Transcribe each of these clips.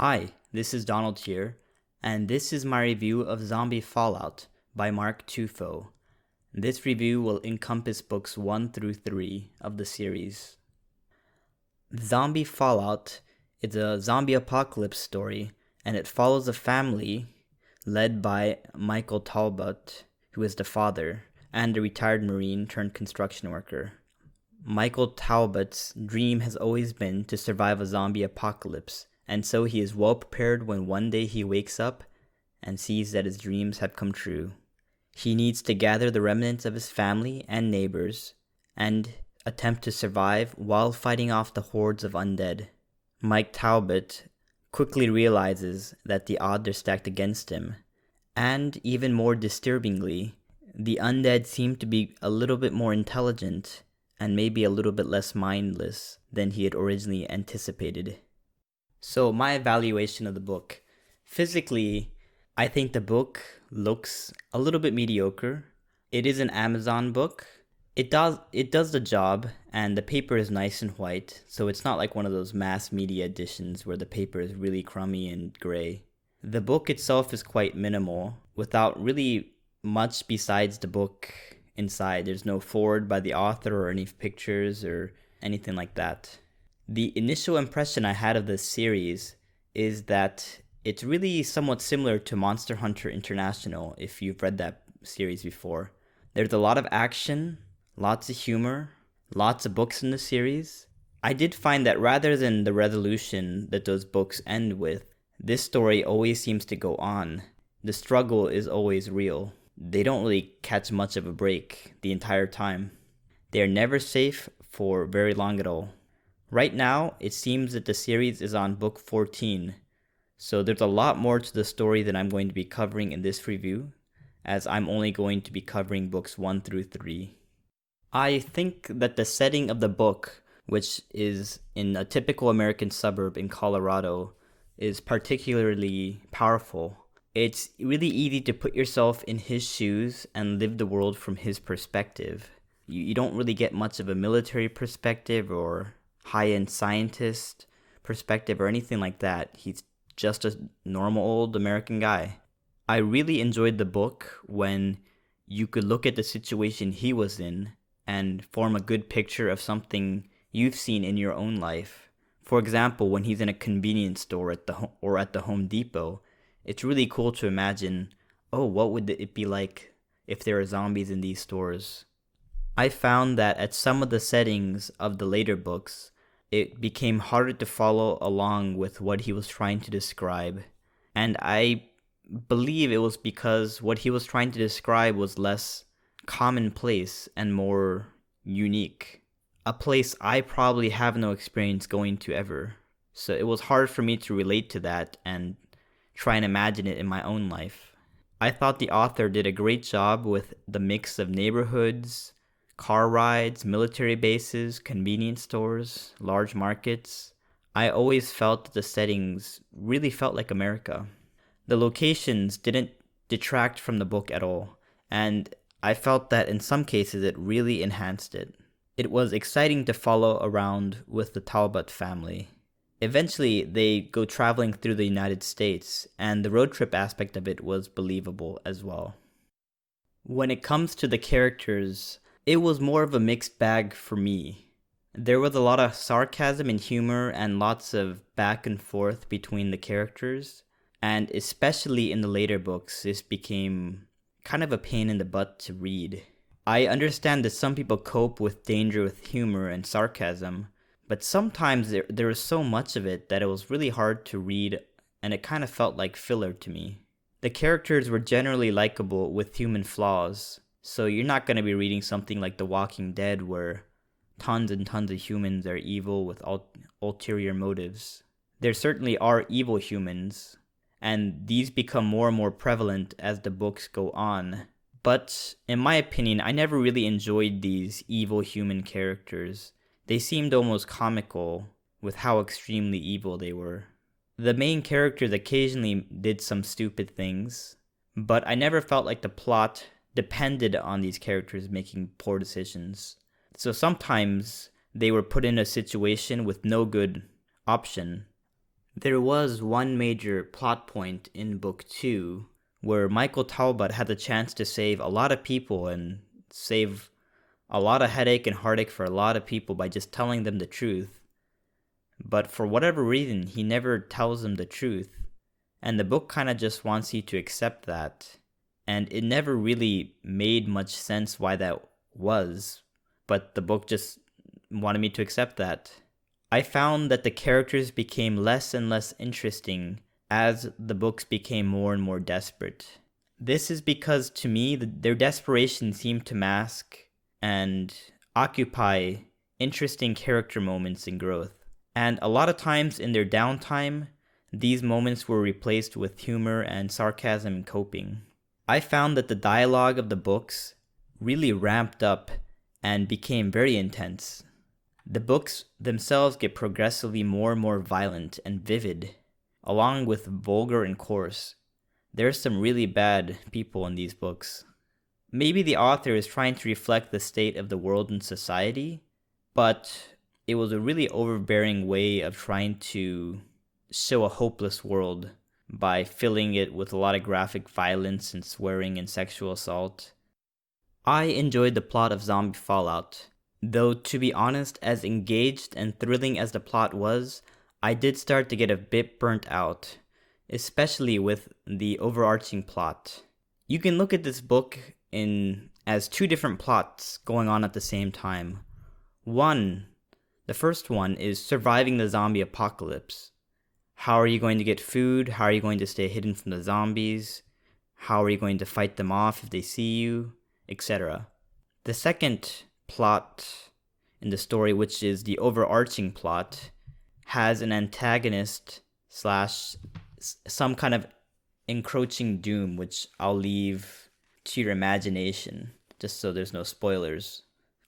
Hi, this is Donald here, and this is my review of Zombie Fallout by Mark Tufo. This review will encompass books 1 through 3 of the series. Zombie Fallout is a zombie apocalypse story, and it follows a family led by Michael Talbot, who is the father, and a retired Marine turned construction worker. Michael Talbot's dream has always been to survive a zombie apocalypse, and so he is well prepared when one day he wakes up and sees that his dreams have come true. He needs to gather the remnants of his family and neighbors and attempt to survive while fighting off the hordes of undead. Mike Talbot quickly realizes that the odds are stacked against him, and even more disturbingly, the undead seem to be a little bit more intelligent and maybe a little bit less mindless than he had originally anticipated. So my evaluation of the book. Physically, I think the book looks a little bit mediocre. It is an Amazon book. It does the job, and the paper is nice and white, so it's not like one of those mass media editions where the paper is really crummy and gray. The book itself is quite minimal, without really much besides the book inside. There's no foreword by the author or any pictures or anything like that. The initial impression I had of this series is that it's really somewhat similar to Monster Hunter International, if you've read that series before. There's a lot of action, lots of humor, lots of books in the series. I did find that rather than the resolution that those books end with, this story always seems to go on. The struggle is always real. They don't really catch much of a break the entire time. They are never safe for very long at all. Right now, it seems that the series is on book 14, so there's a lot more to the story that I'm going to be covering in this review, as I'm only going to be covering books 1 through 3. I think that the setting of the book, which is in a typical American suburb in Colorado, is particularly powerful. It's really easy to put yourself in his shoes and live the world from his perspective. You don't really get much of a military perspective or high-end scientist perspective or anything like that. He's just a normal old American guy. I really enjoyed the book when you could look at the situation he was in and form a good picture of something you've seen in your own life. For example, when he's in a convenience store at the Home Depot, it's really cool to imagine, oh, what would it be like if there are zombies in these stores? I found that at some of the settings of the later books, it became harder to follow along with what he was trying to describe. And I believe it was because what he was trying to describe was less commonplace and more unique. A place I probably have no experience going to ever. So it was hard for me to relate to that and try and imagine it in my own life. I thought the author did a great job with the mix of neighborhoods, car rides, military bases, convenience stores, large markets. I always felt that the settings really felt like America. The locations didn't detract from the book at all, and I felt that in some cases it really enhanced it. It was exciting to follow around with the Talbot family. Eventually, they go traveling through the United States, and the road trip aspect of it was believable as well. When it comes to the characters, it was more of a mixed bag for me. There was a lot of sarcasm and humor and lots of back and forth between the characters, and especially in the later books, this became kind of a pain in the butt to read. I understand that some people cope with danger with humor and sarcasm, but sometimes there was so much of it that it was really hard to read, and it kind of felt like filler to me. The characters were generally likable with human flaws, so you're not going to be reading something like The Walking Dead where tons and tons of humans are evil with ulterior motives. There certainly are evil humans, and these become more and more prevalent as the books go on. But in my opinion, I never really enjoyed these evil human characters. They seemed almost comical with how extremely evil they were. The main characters occasionally did some stupid things, but I never felt like the plot depended on these characters making poor decisions. So sometimes they were put in a situation with no good option, There was one major plot point in book 2 where Michael Talbot had the chance to save a lot of people and save a lot of headache and heartache for a lot of people by just telling them the truth. But for whatever reason, he never tells them the truth. And the book kind of just wants you to accept that. And it never really made much sense why that was. But the book just wanted me to accept that. I found that the characters became less and less interesting as the books became more and more desperate. This is because, to me, their desperation seemed to mask and occupy interesting character moments and growth. And a lot of times in their downtime, these moments were replaced with humor and sarcasm and coping. I found that the dialogue of the books really ramped up and became very intense. The books themselves get progressively more and more violent and vivid, along with vulgar and coarse. There's some really bad people in these books. Maybe the author is trying to reflect the state of the world and society, but it was a really overbearing way of trying to show a hopeless world by filling it with a lot of graphic violence and swearing and sexual assault. I enjoyed the plot of Zombie Fallout. Though, to be honest, as engaged and thrilling as the plot was, I did start to get a bit burnt out, especially with the overarching plot. You can look at this book as two different plots going on at the same time. The first one is surviving the zombie apocalypse. How are you going to get food? How are you going to stay hidden from the zombies? How are you going to fight them off if they see you? Etc. The second plot in the story, which is the overarching plot, has an antagonist / some kind of encroaching doom, which I'll leave to your imagination, just so there's no spoilers.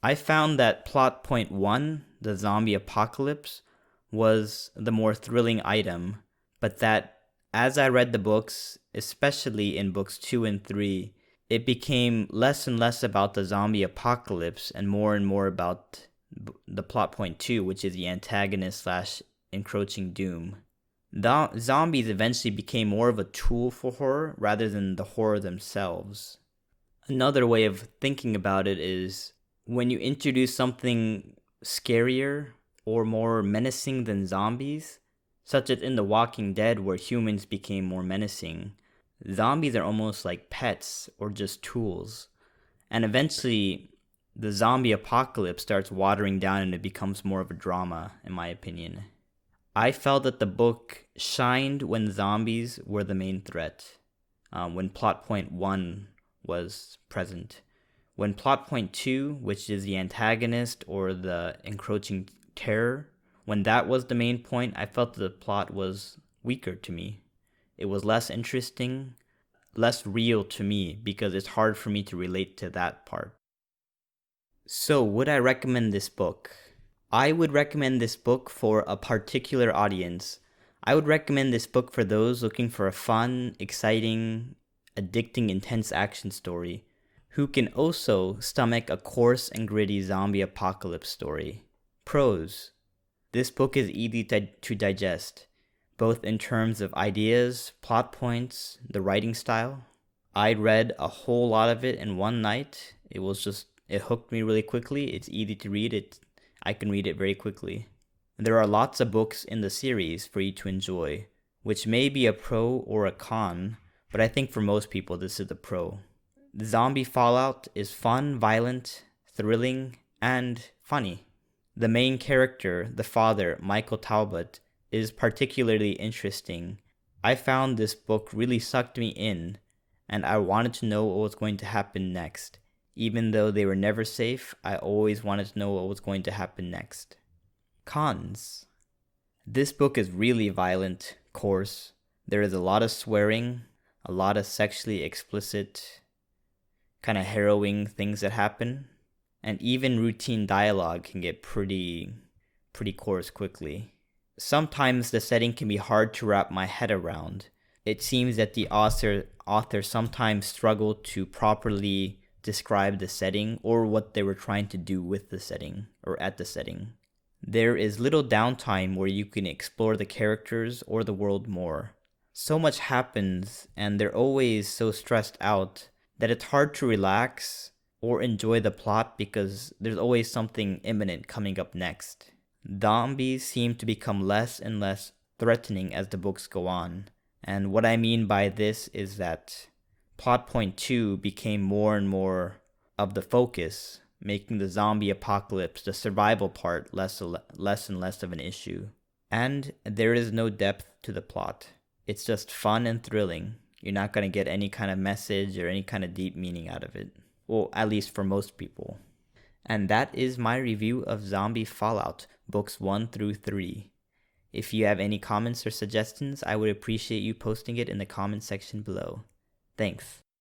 I found that plot point 1, the zombie apocalypse, was the more thrilling item, but that as I read the books, especially in books 2 and 3, it became less and less about the zombie apocalypse and more about the plot point 2, which is the antagonist / encroaching doom. The zombies eventually became more of a tool for horror rather than the horror themselves. Another way of thinking about it is when you introduce something scarier or more menacing than zombies, such as in The Walking Dead where humans became more menacing, zombies are almost like pets or just tools. And eventually, the zombie apocalypse starts watering down and it becomes more of a drama, in my opinion. I felt that the book shined when zombies were the main threat, when plot point 1 was present. When plot point 2, which is the antagonist or the encroaching terror, when that was the main point, I felt the plot was weaker to me. It was less interesting, less real to me, because it's hard for me to relate to that part. So, would I recommend this book? I would recommend this book for a particular audience. I would recommend this book for those looking for a fun, exciting, addicting, intense action story, who can also stomach a coarse and gritty zombie apocalypse story. Pros: this book is easy to digest, both in terms of ideas, plot points, the writing style. I read a whole lot of it in one night. It hooked me really quickly. It's easy to read. I can read it very quickly. There are lots of books in the series for you to enjoy, which may be a pro or a con, but I think for most people this is a pro. The Zombie Fallout is fun, violent, thrilling, and funny. The main character, the father, Michael Talbot, is particularly interesting. I found this book really sucked me in, and I wanted to know what was going to happen next. Even though they were never safe, I always wanted to know what was going to happen next. Cons: this book is really violent, coarse. There is a lot of swearing, a lot of sexually explicit, kind of harrowing things that happen, and even routine dialogue can get pretty coarse quickly. Sometimes the setting can be hard to wrap my head around. It seems that the author sometimes struggled to properly describe the setting or what they were trying to do with the setting or at the setting. There is little downtime where you can explore the characters or the world more. So much happens, and they're always so stressed out that it's hard to relax or enjoy the plot because there's always something imminent coming up next. Zombies seem to become less and less threatening as the books go on, and what I mean by this is that plot point 2 became more and more of the focus, making the zombie apocalypse, the survival part, less and less of an issue. And there is no depth to the plot. It's just fun and thrilling. You're not going to get any kind of message or any kind of deep meaning out of it. Well, at least for most people. And that is my review of Zombie Fallout, books 1 through 3. If you have any comments or suggestions, I would appreciate you posting it in the comment section below. Thanks.